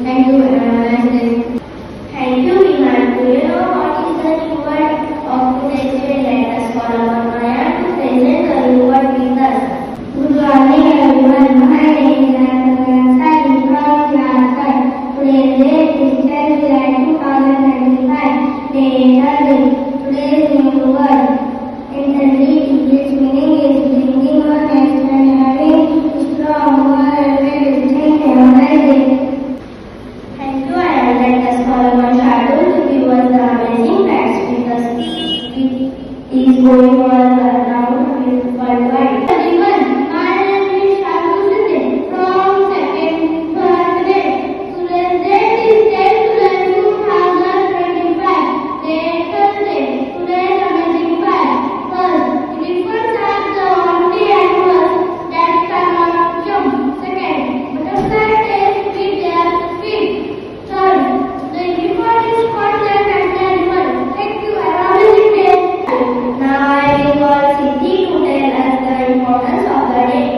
Thank you. Thank you, Viman. Do you know what is the new word of today's day? Let us call upon Maya to present the new word with us. Good morning, everyone. My name is Anantha from class 5. Today's date is 10 July 2025. Day is Sunday. Today's new word in the read, its meaning is bringing or next and having strong or thank you. Thank you, and let us call upon Shadul to give us the amazing facts because it is going on around worldwide. Everyone, my name is Shadul Sindhi from second class grade. Today's date is 10 July 2025. Day Thursday. Today's amazing fact. First, elephants have the only animals that cannot jump. Second, butterflies taste with their feet. Third, the unicorn is called an animal. Thank you. Have a amazing day. Now I will call Siddhi to tell us the importance of the day.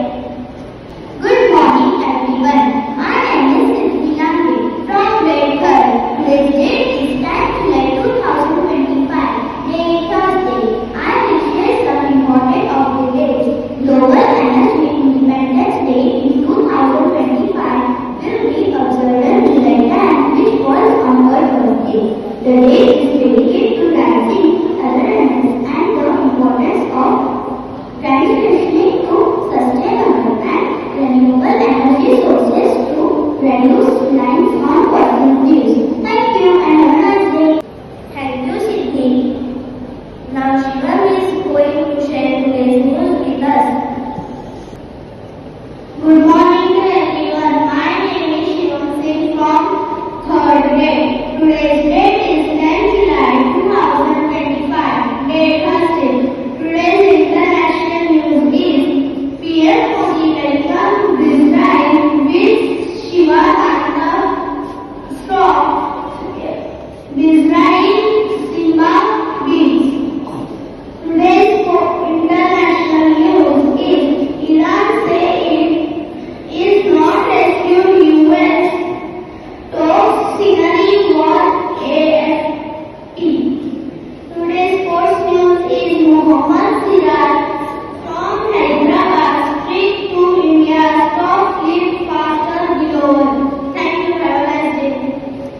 Good morning, everyone. My name is Siddhi Lambe from grade 3rd. Today's date is 10 July 2025. Day Thursday. I will share some important of the days. Global Energy Independence Day in 2025 will be observed on July 10, which falls on our birthday. The day is dedicated to raising awareness and the importance of transitioning to sustainable and renewable energy sources to reduce reliance on fossil fuels. Thank you and have a nice day. Thank you, Siddhi. Now Shivam is going to share today's news with us. Good morning to everyone. My name is Shivam Singh from 3rd grade. Today's date is 10 July 2025. Day Thursday. Today's international news is PM Modi welcomed Israel with Shiva Tanta stop. Israel Simba wins. Today's international news is Iran say it is not rescued US talks scenery war AFT. Today's sports news is Mohammad Siraj from Hyderabad streak to India's top lead faster global. Thank you, have a nice day.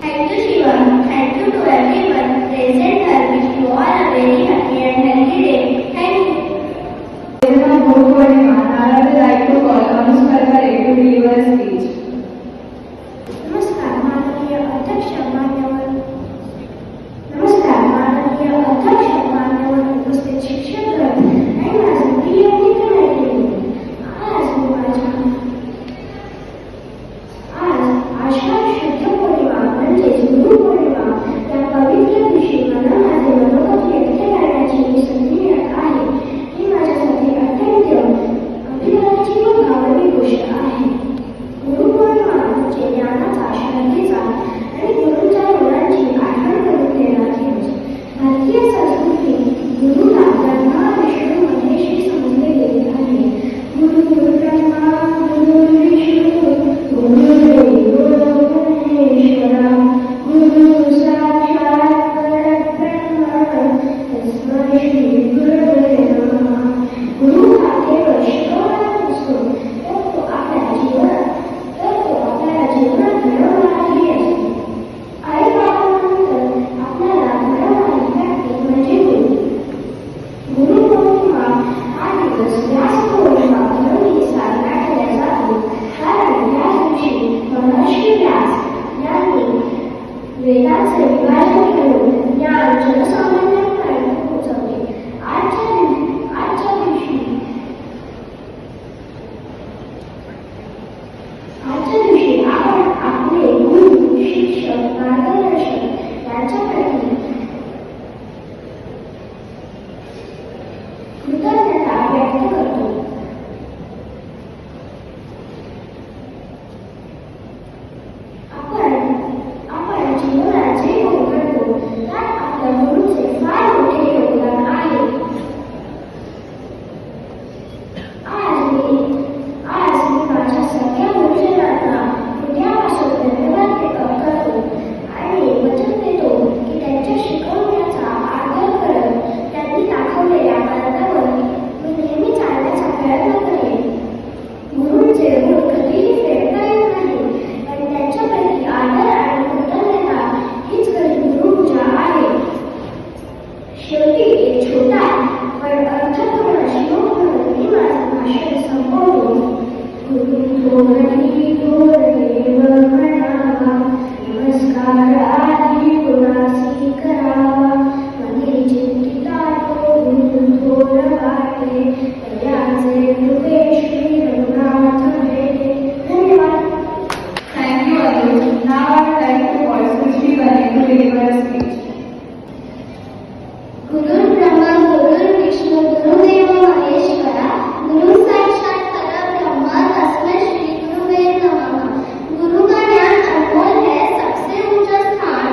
Thank you, Shivam. Thank you to everyone present. I wish you all a very happy and healthy day. Thank you. I would like to call on Sparkar to deliver a speech. नमस्कार माननीय अध्यक्ष मान्यवर उपस्थित शिक्षकगण आणि माझे प्रिय मित्रमैत्रिणी. आज आषाढ शुद्ध पौर्णिमा म्हणजेच गुरुपौर्णिमा या पवित्र दिवशी मला माझे मनोगत व्यक्त करण्याची संधी मिळत आहे. ही माझ्यासाठी अत्यंत अभिमानाची व भावनिक गोष्ट आहे. गुरुपौर्णिमा म्हणजे ज्ञानाचा, श्रद्धेचा आणि गुरूंच्या गुणांची आठवण करून देणारा दिवस. भारतीय संस्कृतीत गुरुला ब्रह्मा विष्णू महेशही समजले गेले आहे. गुरु ब्रह्मा गुरु विष्णू गुरुदेव महेश्वरा गुरु साक्षात परब्रह्म तस्मै श्री गुरवे नमः. गुरु हा केवळ शिकवणारा नसतो, तर तो आपल्या जीवनात घडवणाराही असतो. आईबापांनंतर आपल्याला घडवणारी व्यक्ती म्हणजे गुरु. गुरुपौर्णिमा हा दिवस व्यासपौर्णिमा म्हणूनही साजरा केला जातो, कारण या दिवशी महर्षी व्यास यांनी वेदांचे विभाजन करून ज्ञान जनसामान्यांपर्यंत पोहोचवले. आजच्या दिवशी आपण आपले गुरु, शिक्षक, मार्गदर्शक यांच्याप्रती कृतज्ञता व्यक्त करतो. आपण जीवनात जे घडते you. Now I would like to call Srishti Bane to deliver a speech. गुरु ब्रह्मा गुरु विष्णु गुरुदेव महेश्वरा गुरु साक्षात परब्रह्म तस्मै श्री गुरुवे नमः। गुरु का ज्ञान अनमोल है, सबसे ऊंचा स्थान।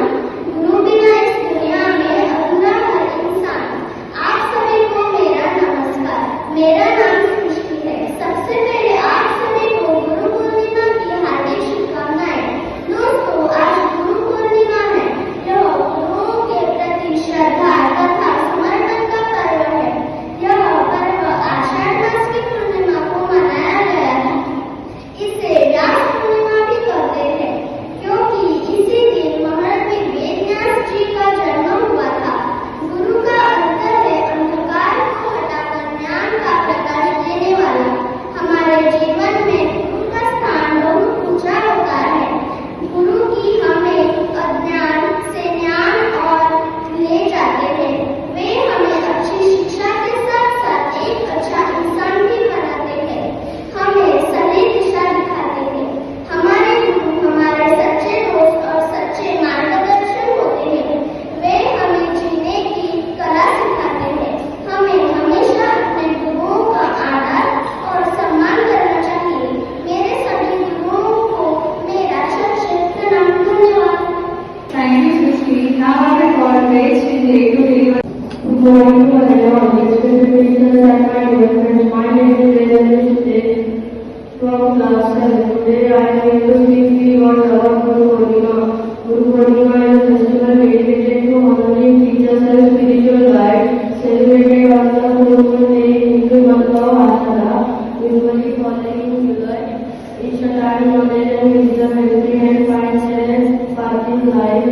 गुरु बिना इस दुनिया में अधूरा हर इंसान। आप सभी को मेरा नमस्कार। मेरा नाम सृष्टि है। सबसे पहले आप सभी को गुरु पूर्णिमा की हार्दिक शुभकामनाएं। दोस्तों, आज गुरु पूर्णिमा है। यह गुरुओं के प्रति श्रद्धा तथा समर्पण का पर्व है। यह पर्व आषाढ़ मास की पूर्णिमा को मनाया गया है। इसे व्यास पूर्णिमा भी कहते हैं, क्योंकि इसी दिन महर्षि वेदव्यास जी का जन्म हुआ था। गुरु का अर्थ है अंधकार को हटाकर ज्ञान का प्रकाश देने वाला। हमारे जीवन में गुरु का स्थान बहुत ऊंचा होता है। गुरु की हमें अज्ञान से ज्ञान और ले जाते हैं। वे हमें अच्छी शिक्षा के साथ साथ एक अच्छा इंसान भी बनाते हैं। हमें सही दिशा दिखाते हैं। हमारे गुरु हमारे सच्चे दोस्त और सच्चे मार्गदर्शन होते हैं। वे हमें जीने की कला सिखाते हैं। हमें हमेशा अपने गुरुओं का आदर और सम्मान करना चाहिए। मेरे सभी गुरुओं को मेरा शत प्रणाम। धन्यवाद। Thank you, Srishti. Now I will call Grace Shinde to deliver. Good morning to everyone. Respected teachers and my dear friends, my name is Vedanta Shinde from class 7. Today I am going to speak to you about Guru Purnima. Guru Purnima is a festival dedicated to honoring teachers and spiritual guides, celebrated on the full moon day in the month of Ashada, usually falling in July. Each time knowledge and wisdom every hand finds a path in life.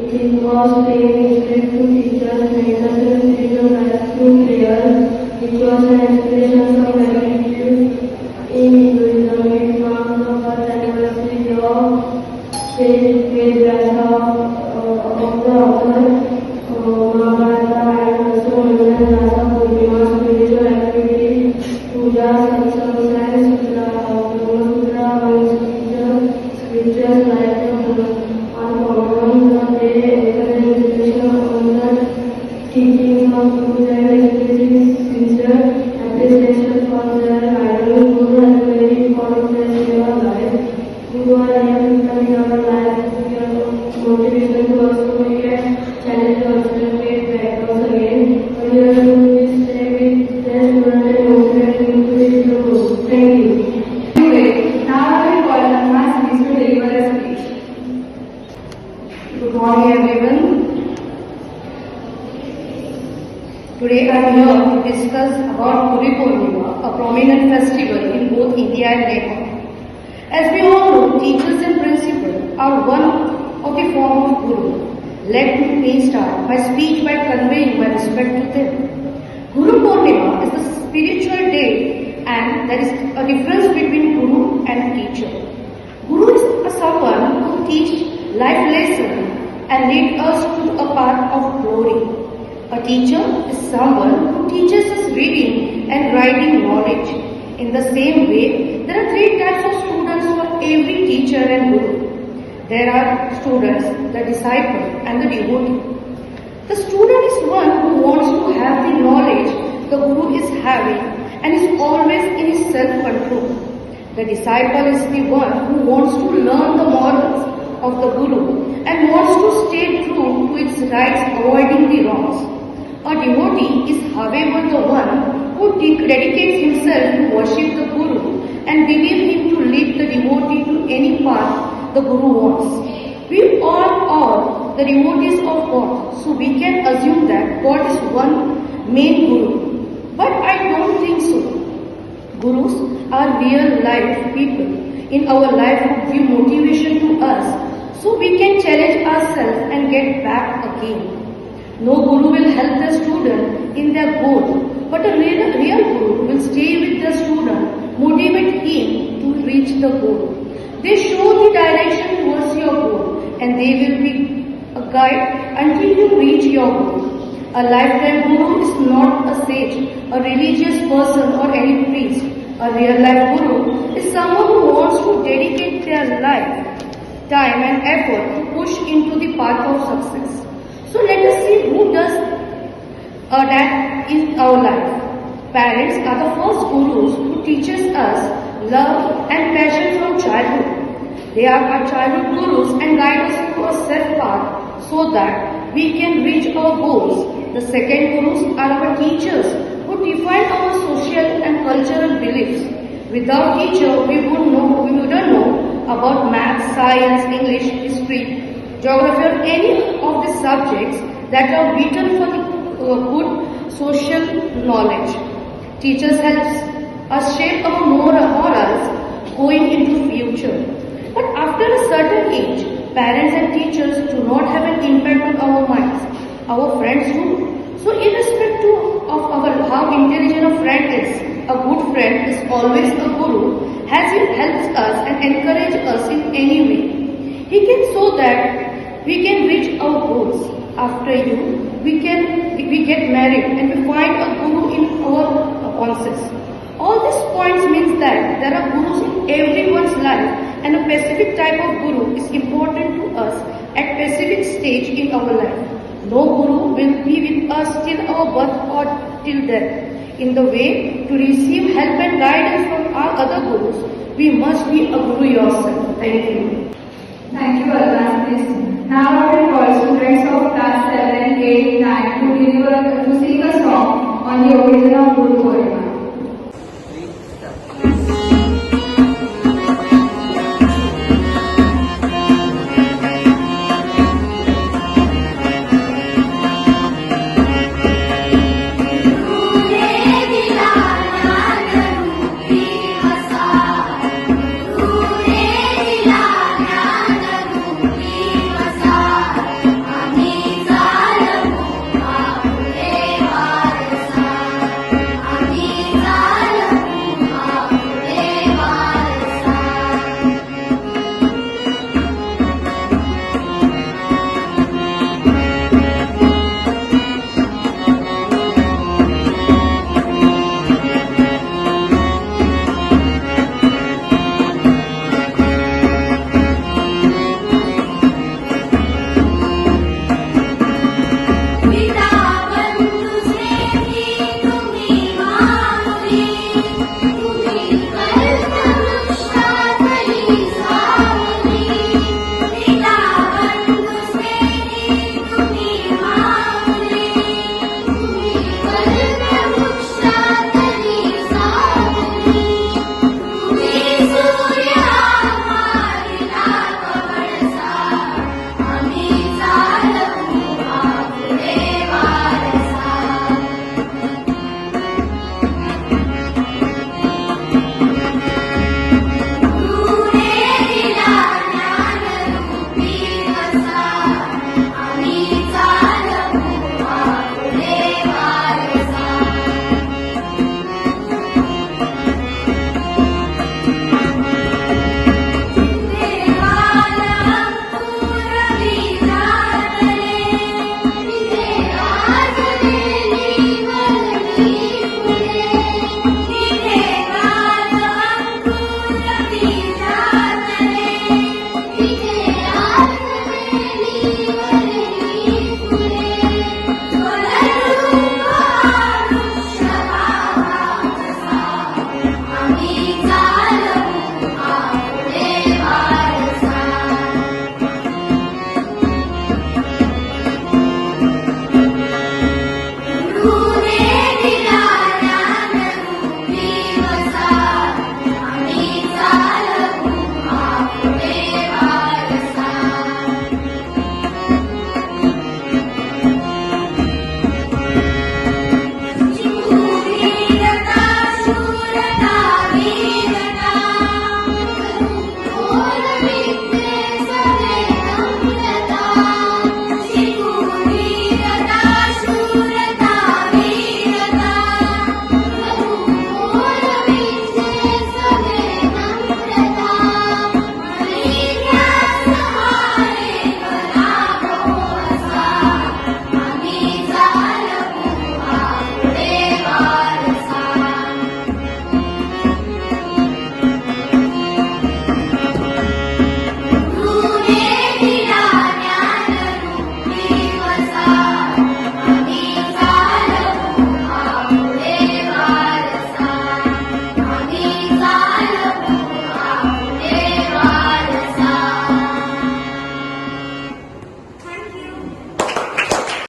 It involves paying respect to teachers, mentors, and spiritual guides through prayers, rituals, and expressions of gratitude. In Hinduism, it marks the first anniversary of sage Vedvyasa of the author Mahabharata, and also known as Rasa Purnima. Spiritual activities, puja, satsangs, and sutra, scriptures like the on the day encourage on the teachings of Guru and expressing sincere appreciation for their guidance. Guru has a very important place in our life. Guru are here in our life to be a motivation to us to make a challenge ourselves and get back us again. When you are doing this, stay with their student and motivate them to reach the goal. Thank you. Anyway, now I will call Anma Srishti to deliver a speech. Good morning everyone. Today I am here to discuss about Guru Purnima, a prominent festival in both India and Nepal. As we all know, teachers and principals are one of the form of Guru. Let me start my speech by conveying my respect to them. Guru Purnima is the spiritual day, and there is a difference between Guru and teacher. Guru is someone who teaches life lessons and lead us to a path of glory. A teacher is someone who teaches us reading and writing knowledge. In the same way, there are three types of students for every teacher and guru. There are students, the disciple, and the devotee. The student is one who wants to have the knowledge the guru is having and is always in his self-control. The disciple is the one who wants to learn the morals of the guru and wants to stay true to its rights, avoiding the wrongs. A devotee is, however, the one who dedicates himself to worship the guru and believe him to lead the devotee to any path the guru wants. We all are the devotees of God, so we can assume that God is one main guru. But I don't think so. Gurus are real life people in our life who give motivation to us so we can challenge ourselves and get back again. No guru will help the student in their goal, but a real guru will stay with the student, motivate him to reach the goal. They show the direction towards your goal, and they will be a guide until you reach your goal. A lifetime guru is not a sage, a religious person or any priest. A real life guru is someone who wants to dedicate their life time and effort to push into the path of success. So let us see who does that in our life. Parents are the first gurus who teaches us love and passion from childhood. They are our childhood gurus and guide us to a self path so that we can reach our goals. The second gurus are our teachers who define our social and cultural beliefs. Without teacher, we wouldn't know about math, science, English, history, geography, or any of the subjects that are vital for the good social knowledge. Teachers helps us shape our morals going into future. But after a certain age, parents and teachers do not have an impact on our minds. Our friends do. So irrespective of how intelligent a friend is, a good friend is always a guru as he helps us and encourages us in any way. He can so that we can reach our goals. After we get married and we find a guru in our concepts. All these points means that there are gurus in everyone's life and a specific type of guru is important to us at specific stage in our life. No guru will be with us till our birth or till death. In the way to receive help and guidance from our other gurus, we must be a guru yourself. Thank you. Thank you, Alvin. Now I will call students of class 7, 8, 9 to sing a song on the occasion of Guru Purnima.